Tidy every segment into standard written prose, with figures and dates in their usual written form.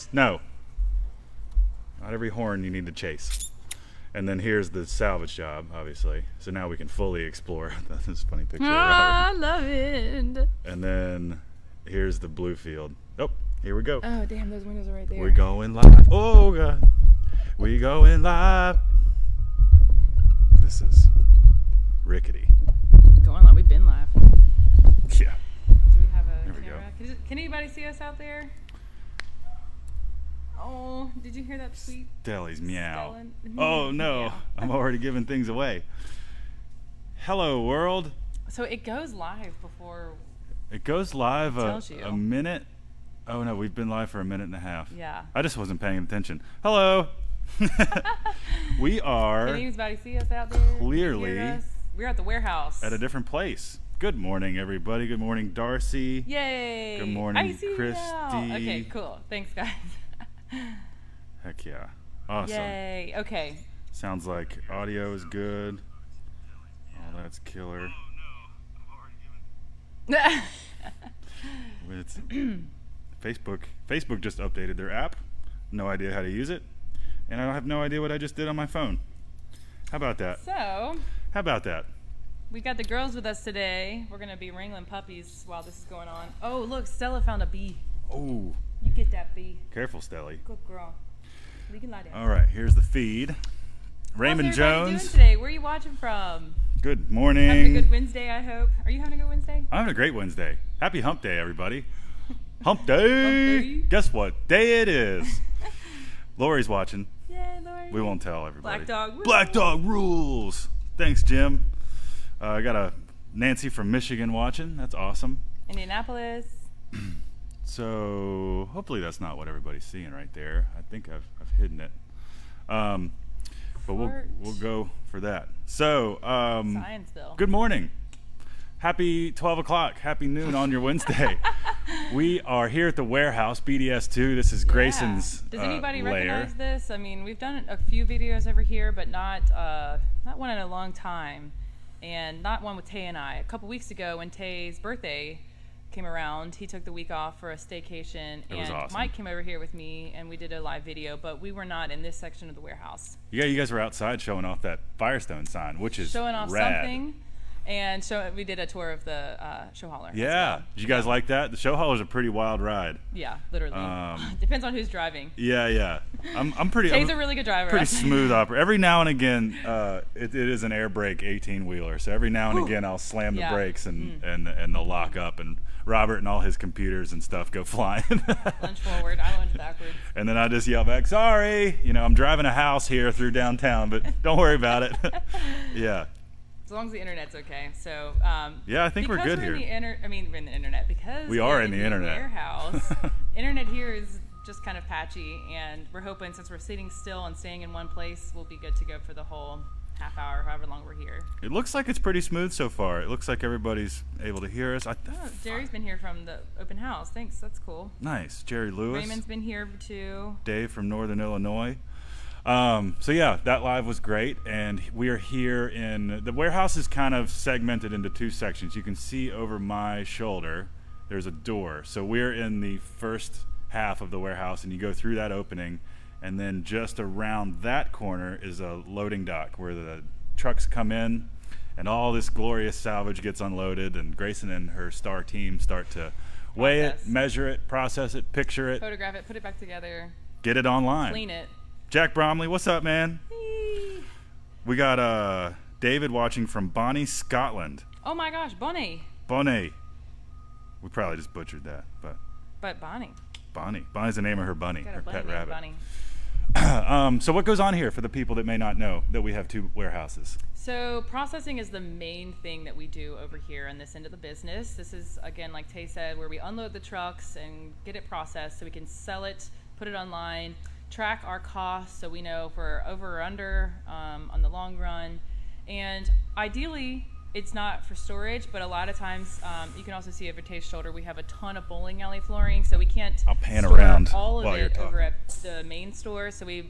chase. No. Not every horn you need to chase. And then here's the salvage job, obviously. So now we can fully explore. That's a funny picture. I love it. And then here's the blue field. Oh, here we go. Oh, damn, those windows are right there. We're going live. Oh, God. We going live. This is rickety. Going live. We've been live. Yeah. Do we have a There we camera? Can anybody see us out there? Oh, did you hear that sweet Deli's meow. Stellan? Oh, no. Meow. I'm already giving things away. Hello, world. So it goes live before. It goes live tells you. a minute. Oh, no, we've been live for a minute and a half. Yeah. I just wasn't paying attention. Hello. We are Can anybody see us out there? clearly Hear us? We're at the warehouse. at a different place. Good morning, everybody. Good morning, Darcy. Yay. Good morning, I see you now. Christy. Okay, cool. Thanks, guys. Heck yeah. Awesome. Yay. Okay. Sounds like audio is good. Oh, that's killer. It's Facebook just updated their app. No idea how to use it. And I have no idea what I just did on my phone. How about that? So, How about that? we got the girls with us today. We're going to be wrangling puppies while this is going on. Oh, look, Stella found a bee. Oh, You get that bee. careful, Stelly. Good girl. You can lie down. All right, here's the feed. Raymond How's everybody Jones. doing today? Where are you watching from? Good morning. Having a good Wednesday, I hope. Are you having a good Wednesday? I'm having a great Wednesday. Happy Hump Day, everybody. Hump Day. Hump day. Guess what day it is? Lori's watching. Yay, Lori. We won't tell everybody. Black dog rules. Black dog rules. Thanks, Jim. I got a Nancy from Michigan watching. That's awesome. Indianapolis. So hopefully that's not what everybody's seeing right there. I think I've hidden it. But we'll go for that. So Scienceville. good morning. Happy 12 o'clock. Happy noon on your Wednesday. We are here at the warehouse, BDS 2. This is Grayson's Does anybody lair. recognize this? I mean, we've done a few videos over here, but not one in a long time, and not one with Tay and I. A couple weeks ago, when Tay's birthday came around, he took the week off for a staycation, It was and awesome. Mike came over here with me, and we did a live video, but we were not in this section of the warehouse. Yeah, you guys were outside showing off that Firestone sign, which is Showing off rad. something, and we did a tour of the show hauler. as Yeah. well. Did you guys like that? The show hall was a pretty wild ride. Yeah, literally. Depends on who's driving. Yeah. I'm pretty. Tay's I'm a really good driver. pretty smooth operator. Every now and again, it is an air brake 18-wheeler. So every now and again, I'll slam the Yeah. brakes and they'll lock up, and Robert and all his computers and stuff go flying. Lunge forward, I lunge backwards. And then I just yell back, "Sorry, I'm driving a house here through downtown, but don't worry about it." Yeah. As long as the internet's okay. So Yeah, I think we're good because here. we're in the internet because We are we're in the internet. warehouse. Internet here is just kind of patchy, and we're hoping since we're sitting still and staying in one place, we'll be good to go for the whole half hour, however long we're here. It looks like it's pretty smooth so far. It looks like everybody's able to hear us. Oh, Jerry's been here from the open house. Thanks, that's cool. Nice. Jerry Lewis. Raymond's been here too. Dave from Northern Illinois. So yeah, that live was great, and we are here in the warehouse is kind of segmented into two sections. You can see over my shoulder there's a door, so we're in the first half of the warehouse, and you go through that opening, and then just around that corner is a loading dock where the trucks come in and all this glorious salvage gets unloaded, and Grayson and her star team start to weigh it, Process. measure it, process it, picture it, Photograph it, put it back together, get it online. clean it. Jack Bromley, what's up, man? Whee! We got David watching from Bonnie, Scotland. Oh my gosh, Bonnie. Bonnie. We probably just butchered that, but But Bonnie. Bonnie. Bonnie's the name of her bunny, Got her a bunny pet named rabbit. Bonnie. So what goes on here for the people that may not know that we have two warehouses? So processing is the main thing that we do over here on this end of the business. This is, again, like Tay said, where we unload the trucks and get it processed so we can sell it, put it online, track our costs so we know if we're over or under on the long run. And ideally, it's not for storage, but a lot of times you can also see over Tay's shoulder we have a ton of bowling alley flooring, so we can't I'll pan store around all of while you're it over talking. at the main store. So we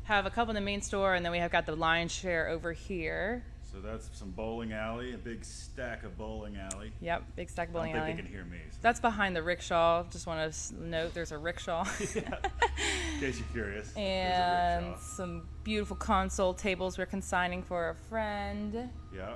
have a couple in the main store, and then we have got the lion's share over here. So that's some bowling alley, a big stack of bowling alley. Yep, big stack bowling alley. I don't think they can hear me. So. That's behind the rickshaw. Just want to note there's a rickshaw. Yeah. In case you're curious. And some beautiful console tables we're consigning for a friend. Yeah.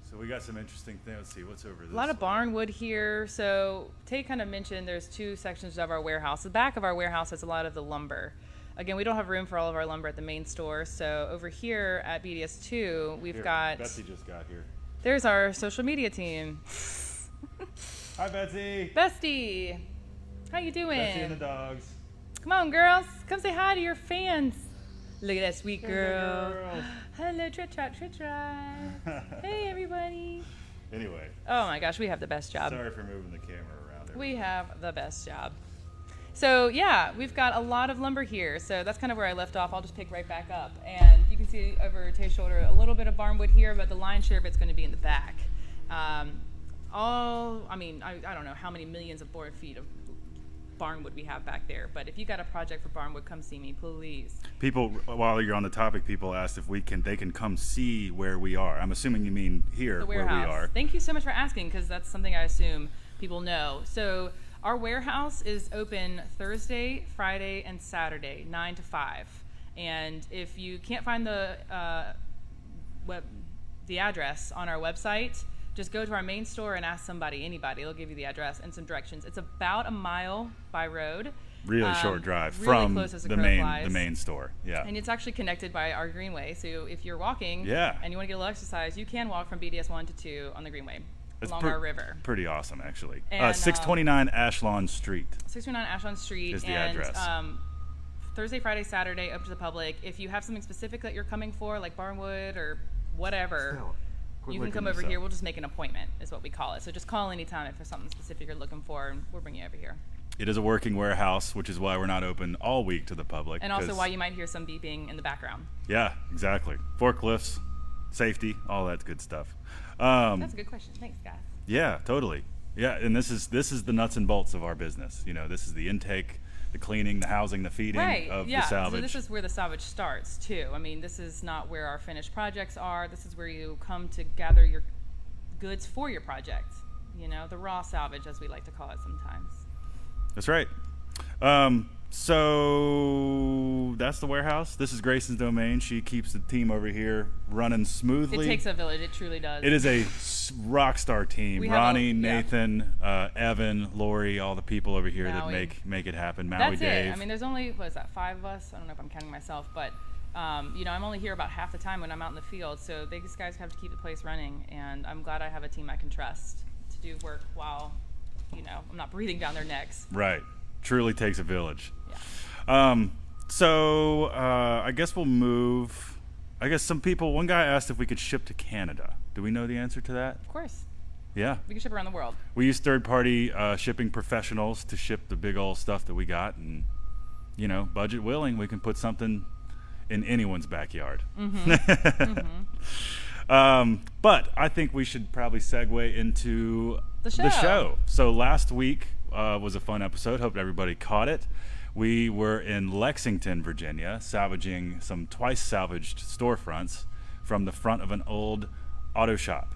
So we got some interesting things. Let's see, what's over this? A lot of barnwood here. So Tay kind of mentioned there's two sections of our warehouse. The back of our warehouse has a lot of the lumber. Again, we don't have room for all of our lumber at the main store. So over here at BDS 2, we've got... Betsy just got here. There's our social media team. Hi, Betsy. Bestie. How you doing? Betsy and the dogs. Come on, girls. Come say hi to your fans. Look at that sweet girl. Hello, Tritra. Hey, everybody. Anyway. Oh, my gosh. We have the best job. Sorry for moving the camera around. We have the best job. So, yeah, we've got a lot of lumber here. So that's kind of where I left off. I'll just pick right back up. And you can see over Tay's shoulder a little bit of barnwood here, but the lion's share of it's going to be in the back. I don't know how many millions of board feet of barnwood we have back there. But if you got a project for barnwood, come see me, please. People, while you're on the topic, people asked if they can come see where we are. I'm assuming you mean here, the where warehouse. we are. Thank you so much for asking, because that's something I assume people know. So our warehouse is open Thursday, Friday, and Saturday, 9 to 5. And if you can't find the address on our website, just go to our main store and ask anybody. They'll give you the address and some directions. It's about a mile by road. Really short drive really from close as the main store. Yeah. And it's actually connected by our greenway. So if you're walking and you want to get a little exercise, you can walk from BDS 1 to 2 on the greenway along our river. Pretty awesome, actually. And, 629 Ashlawn Street. 629 Ashlawn Street is the address. Thursday, Friday, Saturday, open to the public. If you have something specific that you're coming for, like barnwood or whatever, you can come over here. We'll just make an appointment, is what we call it. So just call anytime if there's something specific you're looking for, and we'll bring you over here. It is a working warehouse, which is why we're not open all week to the public. And also why you might hear some beeping in the background. Yeah, exactly. Forklifts, safety, all that good stuff. That's a good question. Thanks, guys. Yeah, totally. Yeah, and this is the nuts and bolts of our business. You know, this is the intake, the cleaning, the housing, the feeding of the salvage. So this is where the salvage starts too. I mean, this is not where our finished projects are. This is where you come to gather your goods for your project. You know, the raw salvage, as we like to call it sometimes. That's right. So that's the warehouse. This is Grayson's domain. She keeps the team over here running smoothly. It takes a village. It truly does. It is a rock star team. Ronnie, Nathan, Evan, Lori, all the people over here that make it happen. Maui, that's Dave. it. I mean, there's only, 5 of us? I don't know if I'm counting myself, but I'm only here about half the time when I'm out in the field. So these guys have to keep the place running, and I'm glad I have a team I can trust to do work while, I'm not breathing down their necks. Right. Truly takes a village. Yeah. So I guess we'll move. I guess one guy asked if we could ship to Canada. Do we know the answer to that? Of course. Yeah. We can ship around the world. We use third-party shipping professionals to ship the big old stuff that we got, and budget willing, we can put something in anyone's backyard. Mm-hmm. Mm-hmm. But I think we should probably segue into the show. So last week was a fun episode. Hope everybody caught it. We were in Lexington, Virginia, salvaging some twice salvaged storefronts from the front of an old auto shop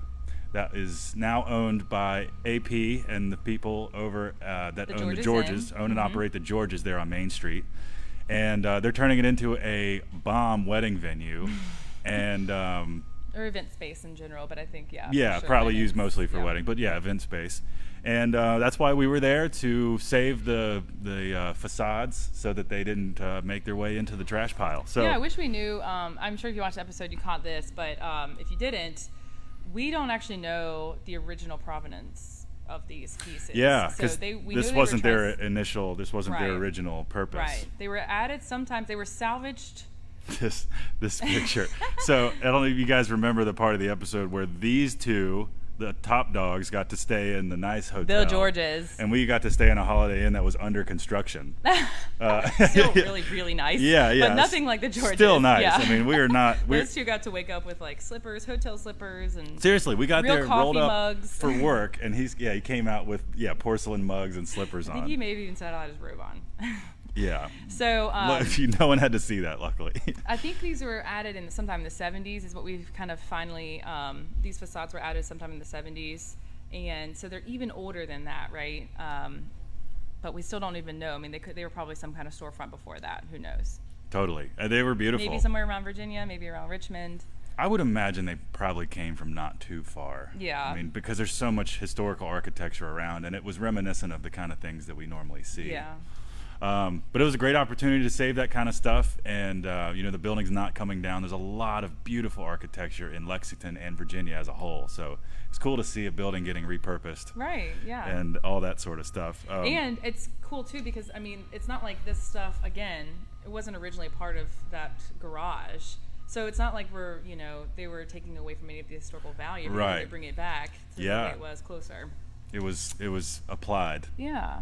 that is now owned by AP and the people over that own the Georges, own and operate the Georges there on Main Street. And they're turning it into a bomb wedding venue. And or event space in general, but I think, yeah, probably used mostly for wedding, but event space. And that's why we were there, to save the facades so that they didn't make their way into the trash pile. So I wish we knew. I'm sure if you watched the episode, you caught this, but if you didn't, we don't actually know the original provenance of these pieces. Yeah, so this wasn't their initial. This wasn't their original purpose. Right. They were added. Sometimes they were salvaged. This picture. So I don't know if you guys remember the part of the episode where these two, the top dogs, got to stay in the nice hotel. The Georges. And we got to stay in a Holiday Inn that was under construction. Still really, really nice. Yeah. But nothing like the Georges. Still nice. Yeah. I mean, we are not. Those two got to wake up with slippers, hotel slippers, and seriously, we got there rolled up mugs. For work, and he came out with porcelain mugs and slippers on. I think he maybe even said I had his robe on. Yeah. So no one had to see that, luckily. I think these were added in sometime in the 70s is what we've kind of finally, these facades were added sometime in the 70s. And so they're even older than that, right? But we still don't even know. I mean, they were probably some kind of storefront before that. Who knows? Totally. They were beautiful. Maybe somewhere around Virginia, maybe around Richmond. I would imagine they probably came from not too far. Yeah. I mean, because there's so much historical architecture around, and it was reminiscent of the kind of things that we normally see. Yeah. But it was a great opportunity to save that kind of stuff, and the building's not coming down. There's a lot of beautiful architecture in Lexington and Virginia as a whole, so it's cool to see a building getting repurposed. Right, yeah. And all that sort of stuff. And it's cool, too, because, I mean, it's not like this stuff, again, it wasn't originally a part of that garage. So it's not like they were taking away from any of the historical value. Right. They bring it back to the way it was closer. It was applied. Yeah.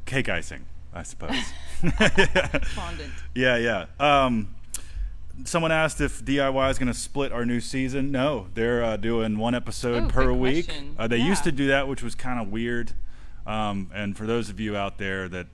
Cake icing, I suppose. Fondant. Yeah. Someone asked if DIY is going to split our new season. No, they're doing one episode per week. Question. They used to do that, which was kind of weird. And for those of you out there that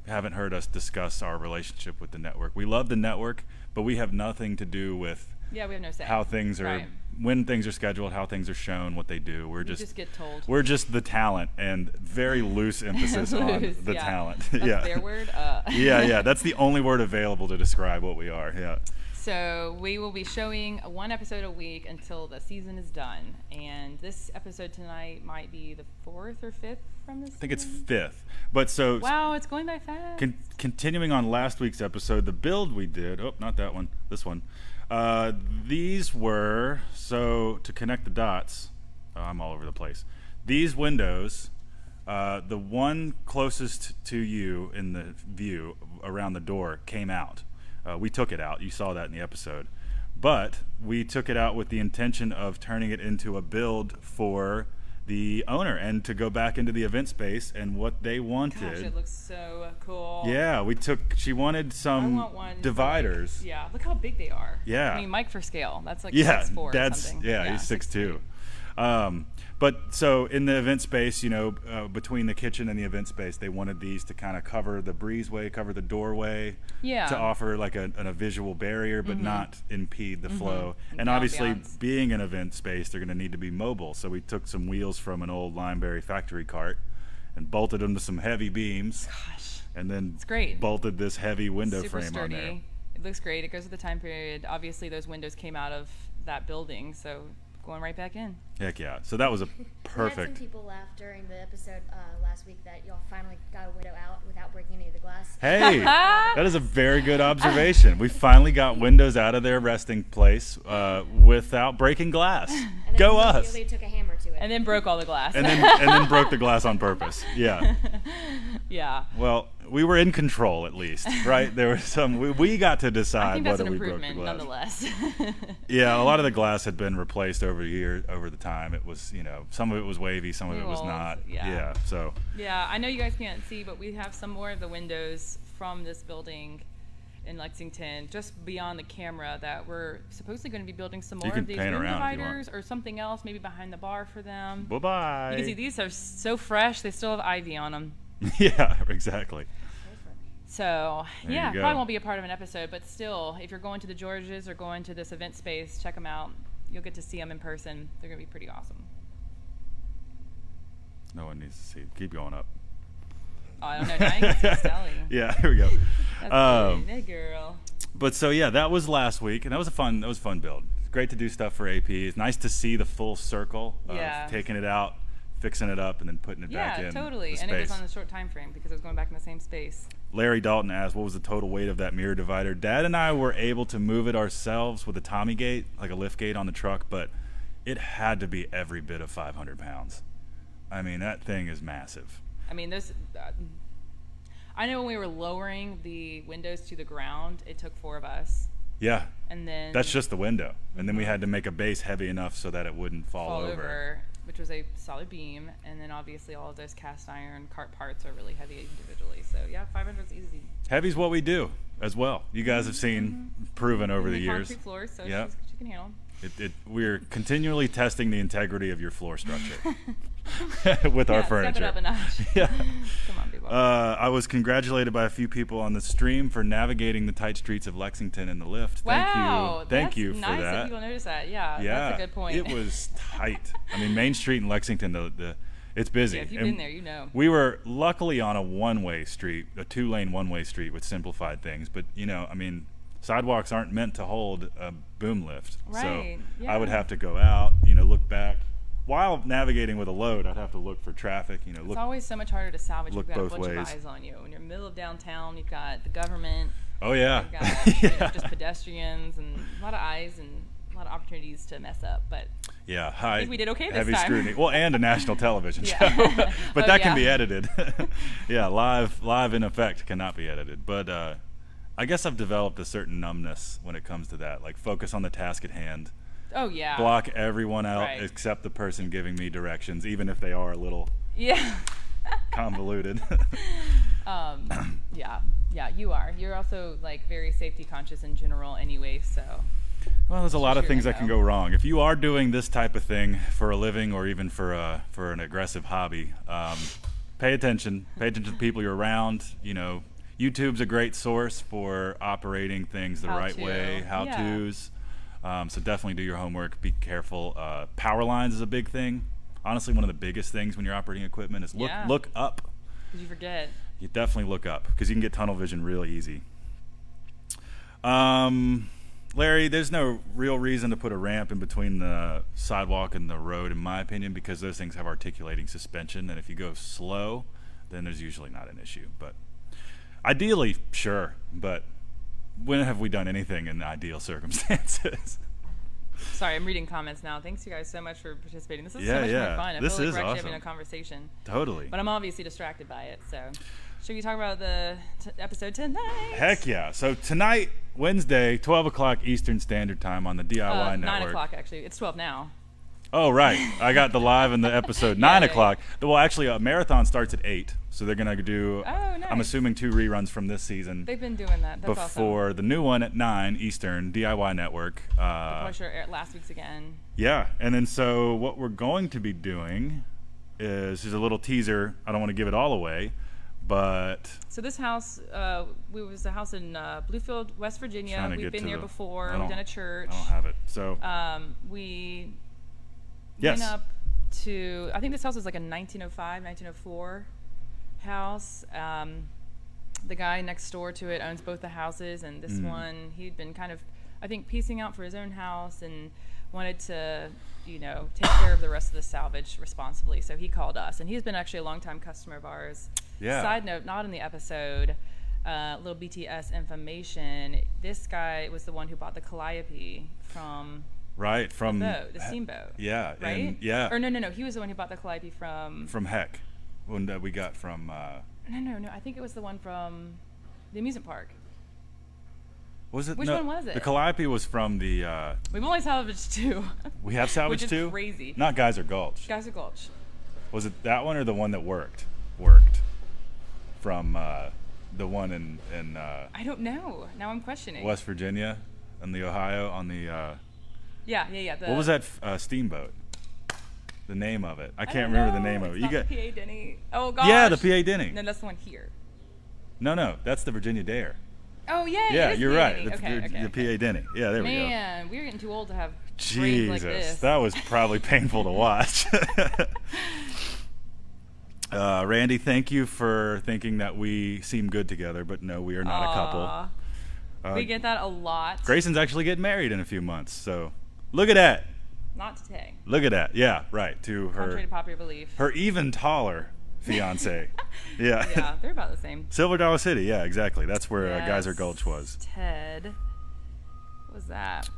haven't heard us discuss our relationship with the network, we love the network, but we have nothing to do with we have no say. How things are, when things are scheduled, how things are shown, what they do. We just get told. We're just the talent, and very loose emphasis on the talent. That's their word. Yeah. That's the only word available to describe what we are. Yeah. So we will be showing one episode a week until the season is done. And this episode tonight might be the 4th or 5th from this. I think it's 5th. But so wow, it's going by fast. Continuing on last week's episode, the build we did. Oh, not that one. This one. These were, so to connect the dots, I'm all over the place. These windows, the one closest to you in the view around the door came out. We took it out. You saw that in the episode. But we took it out with the intention of turning it into a build for the owner and to go back into the event space and what they wanted. Gosh, it looks so cool. Yeah, she wanted some dividers. Look how big they are. Yeah. I mean, Mike for scale. That's like 6'4" or something. Yeah, he's 6'2". But so in the event space, between the kitchen and the event space, they wanted these to kind of cover the breezeway, cover the doorway, to offer like a visual barrier, but not impede the flow. And obviously, being an event space, they're going to need to be mobile. So we took some wheels from an old Limeberry factory cart and bolted them to some heavy beams. Gosh, and then it's great. Bolted this heavy window Super frame sturdy. on there. It looks great. It goes with the time period. Obviously, those windows came out of that building, so going right back in. Heck yeah. So that was a perfect. We had some people laugh during the episode last week that y'all finally got a window out without breaking any of the glass. Hey, that is a very good observation. We finally got windows out of their resting place without breaking glass. And Go us. They took a hammer to it. And then broke all the glass. And then broke the glass on purpose. Yeah. Yeah. Well, we were in control at least, right? There was some. We got to decide whether we broke the glass. Nonetheless. Yeah, a lot of the glass had been replaced over the time. It was, some of it was wavy, some of it was not. Yeah. So. Yeah, I know you guys can't see, but we have some more of the windows from this building in Lexington, just beyond the camera, that we're supposedly going to be building some more of these room dividers or something else, maybe behind the bar for them. Bye-bye. You can see these are so fresh; they still have ivy on them. Yeah, exactly. So, there probably won't be a part of an episode, but still, if you're going to the Georges or going to this event space, check them out. You'll get to see them in person. They're going to be pretty awesome. No one needs to see. Keep going up. Oh, I don't know. Now you can see Sally. Yeah, here we go. That's good. Hey, girl. But so that was last week, and that was a fun build. It's great to do stuff for AP. It's nice to see the full circle of taking it out, fixing it up, and then putting it back in. Yeah, totally. And it was on a short time frame because it was going back in the same space. Larry Dalton asked, what was the total weight of that mirror divider? Dad and I were able to move it ourselves with a Tommy gate, like a lift gate on the truck, but it had to be every bit of 500 pounds. I mean, that thing is massive. I mean, I know when we were lowering the windows to the ground, it took 4 of us. Yeah. And then that's just the window. And then we had to make a base heavy enough so that it wouldn't fall over. Which was a solid beam. And then obviously all of those cast iron cart parts are really heavy individually. So 500 is easy. Heavy's what we do as well. You guys have seen proven over the years. Concrete floors, so yep. she can handle them. We're continually testing the integrity of your floor structure with our furniture. Step it up a notch. Yeah. Come on, baby. I was congratulated by a few people on the stream for navigating the tight streets of Lexington in the lift. Wow, Thank you for nice that. People notice that. Yeah, that's a good point. It was tight. I mean, Main Street in Lexington, it's busy. Yeah, if you've been there, you know. We were luckily on a one-way street, a two-lane one-way street with simplified things. But, I mean, sidewalks aren't meant to hold a boom lift. Right, So yeah. I would have to go out, look back. While navigating with a load, I'd have to look for traffic, It's always so much harder to salvage. Look You've got a both bunch ways. of eyes on you. When you're in the middle of downtown, you've got the government. Oh, yeah. You've got just pedestrians and a lot of eyes and a lot of opportunities to mess up. But yeah, I think we did okay this heavy time. scrutiny. Well, and a national television Yeah. show. But Oh, that can yeah. be edited. Yeah, live in effect cannot be edited. But I guess I've developed a certain numbness when it comes to that. Like, focus on the task at hand. Oh, yeah. Block everyone out Right. except the person giving me directions, even if they are a little Yeah. convoluted. Yeah, you are. You're also, like, very safety conscious in general anyway, so. Well, there's a lot of Sure, things I that can know. go wrong. If you are doing this type of thing for a living or even for an aggressive hobby, pay attention. Pay attention to the people you're around. YouTube's a great source for operating things the right How-to. way, how-tos. So definitely do your homework. Be careful. Power lines is a big thing. Honestly, one of the biggest things when you're operating equipment is Yeah. look up. Because you forget. You definitely look up because you can get tunnel vision real easy. Larry, there's no real reason to put a ramp in between the sidewalk and the road, in my opinion, because those things have articulating suspension, and if you go slow, then there's usually not an issue. But ideally, sure, but when have we done anything in ideal circumstances? Sorry, I'm reading comments now. Thanks you guys so much for participating. This is Yeah, so much yeah. more fun. I This feel like is we're actually awesome. having a conversation. Totally. But I'm obviously distracted by it, so. Should we talk about the episode tonight? Heck yeah. So tonight, Wednesday, 12 o'clock Eastern Standard Time on the DIY 9 Network. o'clock, actually. It's 12 now. Oh, right. I got the live in the episode 9 Yeah. o'clock. Well, actually, a marathon starts at 8. So they're going to do, Oh, nice. I'm assuming, 2 reruns from this season They've been doing that. That's before the new one at 9 Eastern, DIY Network. awesome. Probably sure last week's again. Yeah. And then so what we're going to be doing is, there's a little teaser. I don't want to give it all away, but So this house, was a house in Bluefield, West Virginia. Trying to We've get been to there the- before. I We've don't- done a church. I don't have it. So, We yes. went up to, I think this house was like a 1905, 1904 house. The guy next door to it owns both the houses, and this one, he'd been kind of, I think, piecing out for his own house and wanted to, take care of the rest of the salvage responsibly. So he called us, and he's been actually a longtime customer of ours. Yeah. Side note, not in the episode, little BTS information. This guy was the one who bought the calliope from right, from the steamboat. Yeah. Right? And, yeah. Or no. He was the one who bought the calliope from. From Heck. One that we got from... No. I think it was the one from the amusement park. was it? Which no, one was it? The Calliope was from the... We've only salvaged 2. we have Salvage Which is too? crazy. Not Geyser Gulch. Geyser Gulch. Was it that one or the one that worked? From the one in I don't know. Now I'm questioning. West Virginia and the Ohio on the... Yeah. what was that steamboat? The name of it. I I can't don't remember know. the name of it. It's You not got the PA Denny. Oh gosh. Yeah, the PA Denny. No, that's the one here. No, that's the Virginia Dare. Oh yeah. Yeah, it is you're PA right. Denny. The Okay. PA Denny. Yeah, there we go. Man, we're getting too old to have brains Jesus, like this. that was probably painful to watch. Randy, thank you for thinking that we seem good together, but no, we are not a couple. We get that a lot. Grayson's actually getting married in a few months, so look at that. Not today. Look at that. Yeah, right. To Contrary her, to popular belief. her even taller fiance. Yeah. Yeah, they're about the same. Silver Dollar City. Yeah, exactly. That's where Yes. Geyser Gulch was. Ted. What was that?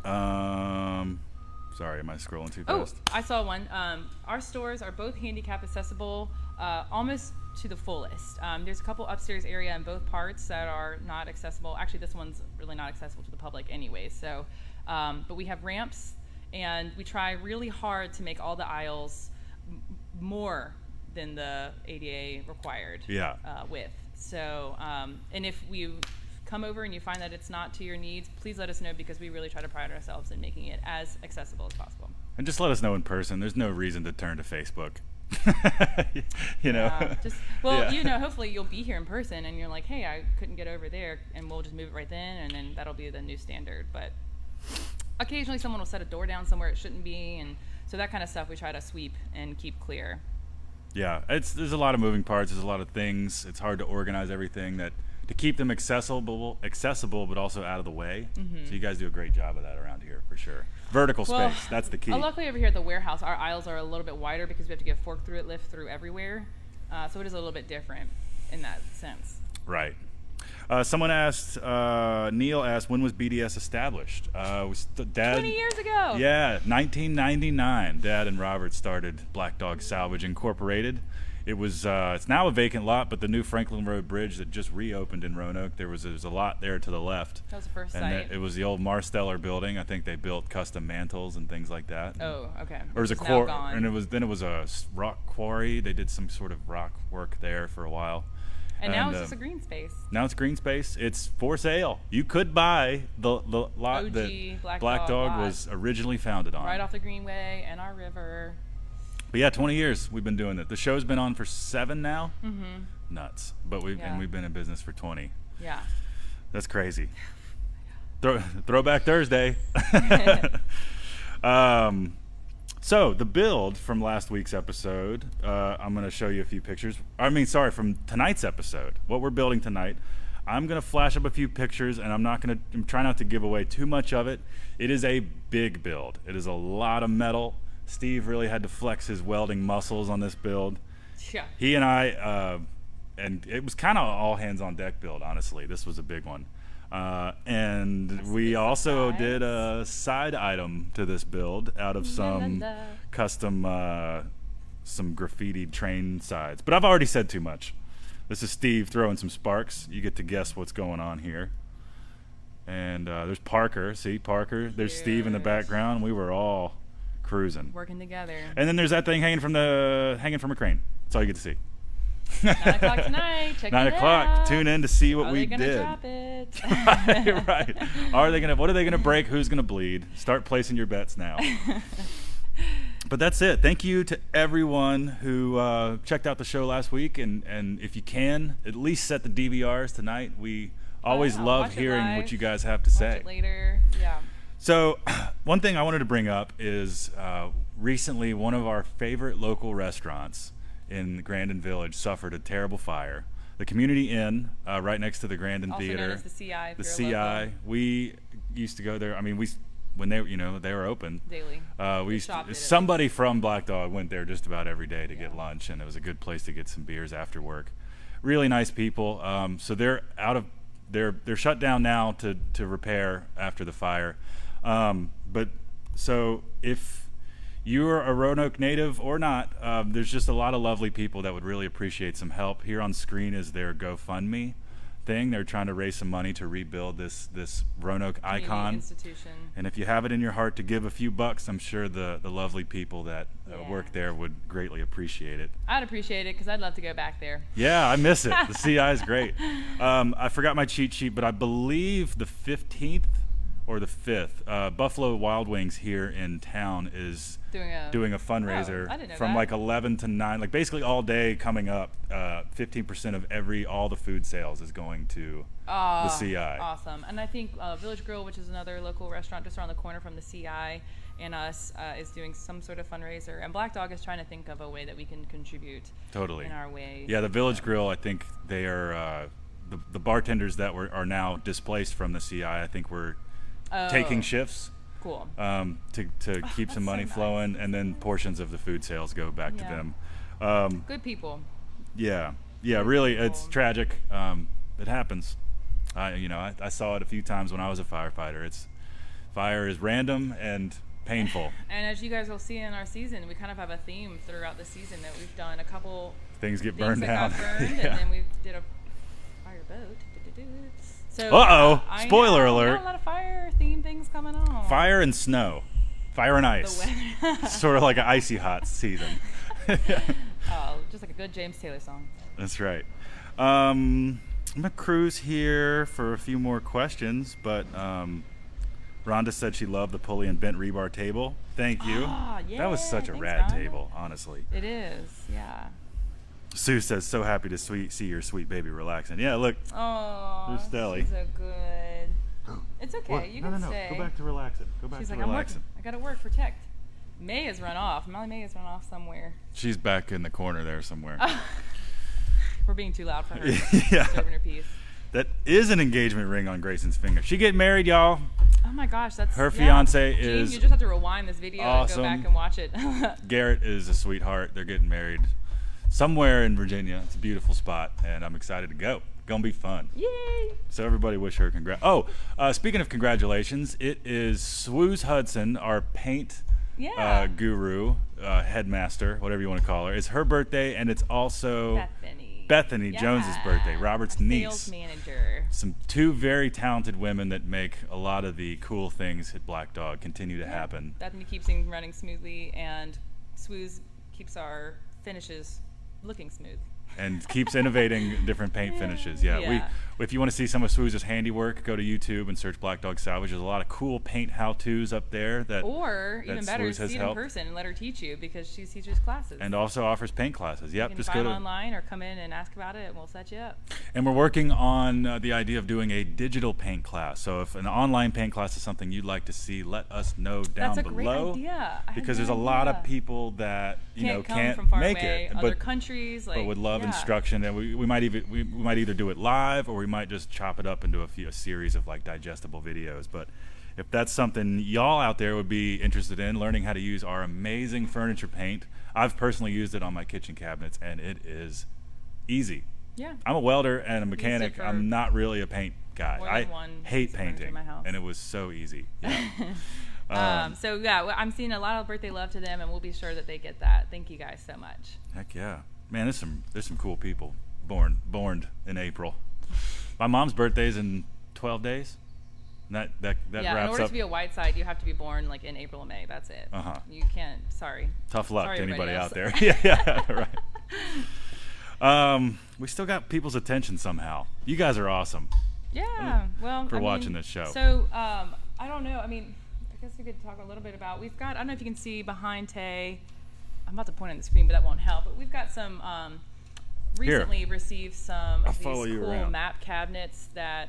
Sorry, am I scrolling too Oh, fast? I saw one. Our stores are both handicap accessible, almost to the fullest. There's a couple upstairs area in both parts that are not accessible. Actually, this one's really not accessible to the public anyway. So, but we have ramps, and we try really hard to make all the aisles more than the ADA required Yeah. width. So, and if you come over and you find that it's not to your needs, please let us know, because we really try to pride ourselves in making it as accessible as possible. And just let us know in person. There's no reason to turn to Facebook. you know. Hopefully you'll be here in person and you're like, hey, I couldn't get over there, and we'll just move it right then, and then that'll be the new standard. But occasionally someone will set a door down somewhere it shouldn't be, and so that kind of stuff we try to sweep and keep clear. Yeah, there's a lot of moving parts. There's a lot of things. It's hard to organize everything to keep them accessible, but also out of the way. Mm-hmm. So you guys do a great job of that around here for sure. Vertical space, that's the key. Luckily over here at the warehouse, our aisles are a little bit wider because we have to get fork through it, lift through everywhere. So it is a little bit different in that sense. Right. Someone asked, Neil asked, when was BDS established? Dad, 20 years ago. Yeah, 1999. Dad and Robert started Black Dog Salvage Incorporated. It was it's now a vacant lot, but the new Franklin Road Bridge that just reopened in Roanoke, there's a lot there to the left. That was the first and site. It was the old Marsteller building. I think they built custom mantles and things like that. Oh, okay. Or it was a quarry, and it was a rock quarry. They did some sort of rock work there for a while. And now it's just a green space. Now it's green space. It's for sale. You could buy the lot OG that Black Dog was originally founded on. Right off the Greenway and our river. But yeah, 20 years we've been doing it. The show's been on for 7 now. Mm-hmm. Nuts. But we've been in business for 20. Yeah. That's crazy. Throwback Thursday. So the build from last week's episode, I'm going to show you a few pictures. From tonight's episode. What we're building tonight. I'm going to flash up a few pictures, and I'm trying not to give away too much of it. It is a big build. It is a lot of metal. Steve really had to flex his welding muscles on this build. Yeah. He and I, and it was kind of all hands on deck build, honestly. This was a big one. And we also did a side item to this build out of some custom, some graffitied train sides. But I've already said too much. This is Steve throwing some sparks. You get to guess what's going on here. And there's Parker. See, Parker. There's Steve in the background. We were all cruising, working together. And then there's that thing hanging from a crane. That's all you get to see. 9 o'clock tonight. Check 9 it o'clock. out. Tune in to see what we did. Are they gonna drop it? Right. What are they gonna break? Who's gonna bleed? Start placing your bets now. But that's it. Thank you to everyone who checked out the show last week, and if you can, at least set the DVRs tonight. We always love hearing what you guys have to say. Watch it later. Yeah. So, one thing I wanted to bring up is recently one of our favorite local restaurants in the Grandin Village suffered a terrible fire. The Community Inn, right next to the Grandin also Theater. Known as the CI. The CI. We used to go there. When they were open daily. Somebody from Black Dog went there just about every day to get lunch, and it was a good place to get some beers after work. Really nice people. So they're they're shut down now to repair after the fire. But so if you're a Roanoke native or not, there's just a lot of lovely people that would really appreciate some help. Here on screen is their GoFundMe thing. They're trying to raise some money to rebuild this Roanoke icon institution. And if you have it in your heart to give a few bucks, I'm sure the lovely people that work there would greatly appreciate it. I'd appreciate it because I'd love to go back there. Yeah, I miss it. The CI is great. I forgot my cheat sheet, but I believe the 15th or the 5th, Buffalo Wild Wings here in town is doing a fundraiser from like 11 to 9, like basically all day coming up. 15% of all the food sales is going to the CI. Awesome. And I think Village Grill, which is another local restaurant just around the corner from the CI and us, is doing some sort of fundraiser. And Black Dog is trying to think of a way that we can contribute in our way. Yeah, the Village Grill, I think they are the bartenders that are now displaced from the CI, I think we're taking shifts. Cool. To keep some money flowing, and then portions of the food sales go back to them. Good people. Yeah, really, it's tragic. It happens. I saw it a few times when I was a firefighter. Fire is random and painful. And as you guys will see in our season, we kind of have a theme throughout the season that we've done a couple things get burned down. And then we did a fire boat. So, spoiler alert. Got a lot of fire theme things coming on. Fire and snow. Fire and ice. Sort of like an icy hot season. Just like a good James Taylor song. That's right. I'm going to cruise here for a few more questions, but Rhonda said she loved the pulley and bent rebar table. Thank you. That was such a thanks, rad Rhonda. table, honestly. It is, yeah. Sue says, so happy to see your sweet baby relaxing. Yeah, look. Oh, There's Stelly. she's so good. It's okay. What? You No, can no. stay. Go back to relaxing. Go back She's to like, I'm relaxing. working. I gotta work, protect. May has run off. May has run off somewhere. She's back in the corner there somewhere. We're being too loud for her. Yeah. Disturbing her peace. That is an engagement ring on Grayson's finger. She getting married, y'all. Oh my gosh, that's Her fiance Gene, is you just have to rewind this video awesome. and go back and watch it. Garrett is a sweetheart. They're getting married somewhere in Virginia. It's a beautiful spot, and I'm excited to go. Gonna be fun. Yay! So everybody wish her congrats. Speaking of congratulations, it is Swooze Hudson, our paint guru, headmaster, whatever you want to call her. It's her birthday, and it's also Bethany Jones's birthday, Robert's niece. Sales manager. Two very talented women that make a lot of the cool things at Black Dog continue to happen. Bethany keeps things running smoothly, and Swooze keeps our finishes looking smooth. And keeps innovating different paint finishes. Yeah. If you want to see some of Swooze's handiwork, go to YouTube and search Black Dog Salvage. There's a lot of cool paint how-tos up there or even better, see it in person and let her teach you, because she teaches classes. And also offers paint classes. Yep, you can just find go them online or come in and ask about it, and we'll set you up. And we're working on the idea of doing a digital paint class. So if an online paint class is something you'd like to see, let us know down below. That's a great idea. Because there's a lot of people that can't from far make away, it, other countries, but would love instruction. And we might either do it live, or we might just chop it up into a series of like digestible videos. But if that's something y'all out there would be interested in, learning how to use our amazing furniture paint, I've personally used it on my kitchen cabinets, and it is easy. Yeah. I'm a welder and a mechanic. I'm not really a paint guy. I hate painting, and it was so easy. Yeah. So yeah, I'm seeing a lot of birthday love to them, and we'll be sure that they get that. Thank you guys so much. Heck yeah, man! There's some cool people born in April. My mom's birthday's in 12 days. That wraps up. In order to be a white side, you have to be born like in April or May. That's it. You can't. Sorry. Tough luck sorry, to anybody else. out there. Yeah, right. We still got people's attention somehow. You guys are awesome. Yeah. Well, for watching this show. So I don't know. I mean, I guess we could talk a little bit about. We've got. I don't know if you can see behind Tay. I'm about to point on the screen, but that won't help. But we've got some. Recently received some of these cool map cabinets that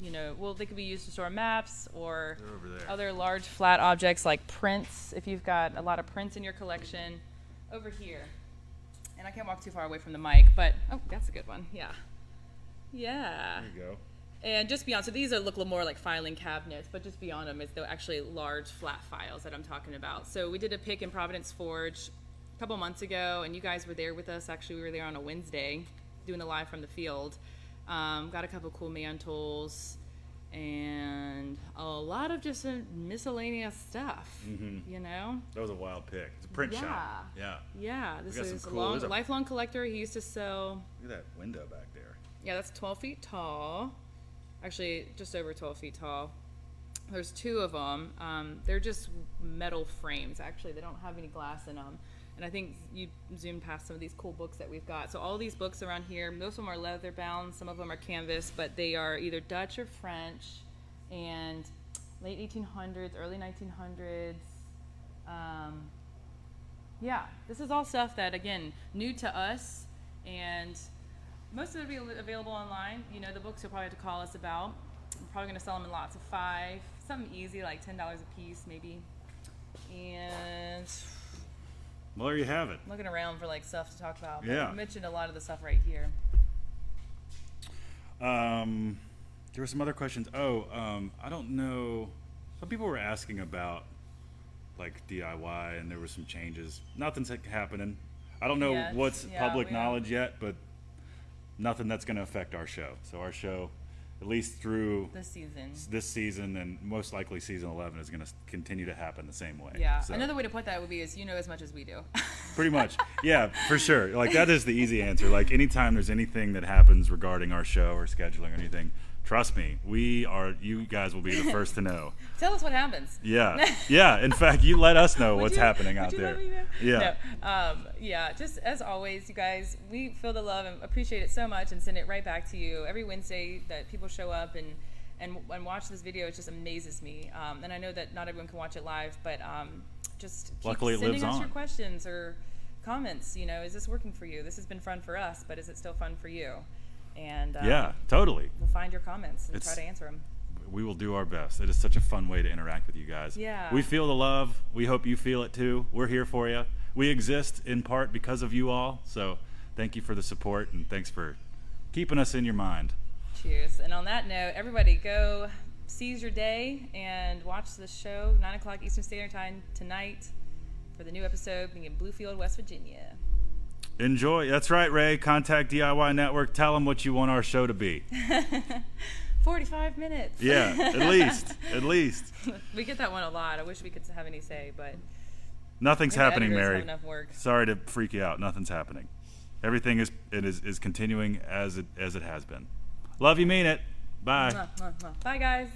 they could be used to store maps or other large flat objects like prints, if you've got a lot of prints in your collection. Over here, and I can't walk too far away from the mic, but that's a good one. Yeah there you go. And just beyond, so these look a little more like filing cabinets, but just beyond them is the actually large flat files that I'm talking about. So we did a pick in Providence Forge a couple months ago, and you guys were there with us. Actually, we were there on a Wednesday doing a live from the field. Got a couple cool mantles and a lot of just miscellaneous stuff. That was a wild pick. It's a print shop. Yeah, this is a lifelong collector. He used to sell. Look at that window back there. Yeah, that's 12 feet tall. Actually, just over 12 feet tall. There's two of them. They're just metal frames. Actually, they don't have any glass in them. And I think you zoomed past some of these cool books that we've got. So all these books around here, most of them are leather bound, some of them are canvas, but they are either Dutch or French, and late 1800s, early 1900s. This is all stuff that, again, new to us, and most of it will be available online. The books you'll probably have to call us about. I'm probably going to sell them in lots of 5, something easy like $10 a piece maybe. And well, there you have it. Looking around for like stuff to talk about. Yeah. I mentioned a lot of the stuff right here. There were some other questions. I don't know. Some people were asking about like DIY, and there were some changes. Nothing's happening. I don't know what's public knowledge yet, but nothing that's going to affect our show. So our show, at least through this season, and most likely season 11, is going to continue to happen the same way. Yeah. So, another way to put that would be is as much as we do. Pretty much. Yeah, for sure. Like that is the easy answer. Like anytime there's anything that happens regarding our show or scheduling or anything, trust me, you guys will be the first to know. Tell us what happens. Yeah. Yeah. In fact, you let us know what's happening out there. Yeah. No. Just as always, you guys, we feel the love and appreciate it so much and send it right back to you every Wednesday that people show up and and watch this video. It just amazes me. And I know that not everyone can watch it live, but just keep Luckily it sending lives us your on. questions or comments. You know, is this working for you? This has been fun for us, but is it still fun for you? And Yeah, totally. we'll find your comments and It's- try to answer them. We will do our best. It is such a fun way to interact with you guys. Yeah. We feel the love. We hope you feel it too. We're here for you. We exist in part because of you all. So thank you for the support, and thanks for keeping us in your mind. Cheers. And on that note, everybody go seize your day and watch the show 9 o'clock Eastern Standard Time tonight for the new episode being in Bluefield, West Virginia. Enjoy. That's right, Ray. Contact DIY Network. Tell them what you want our show to be. 45 minutes. Yeah, at least. At least. We get that one a lot. I wish we could have any say, but Nothing's maybe happening, editors Mary. have enough work. Sorry to freak you out. Nothing's happening. Everything is continuing as it has been. Love you, mean it. Bye. Mwah, mwah, mwah. Bye, guys.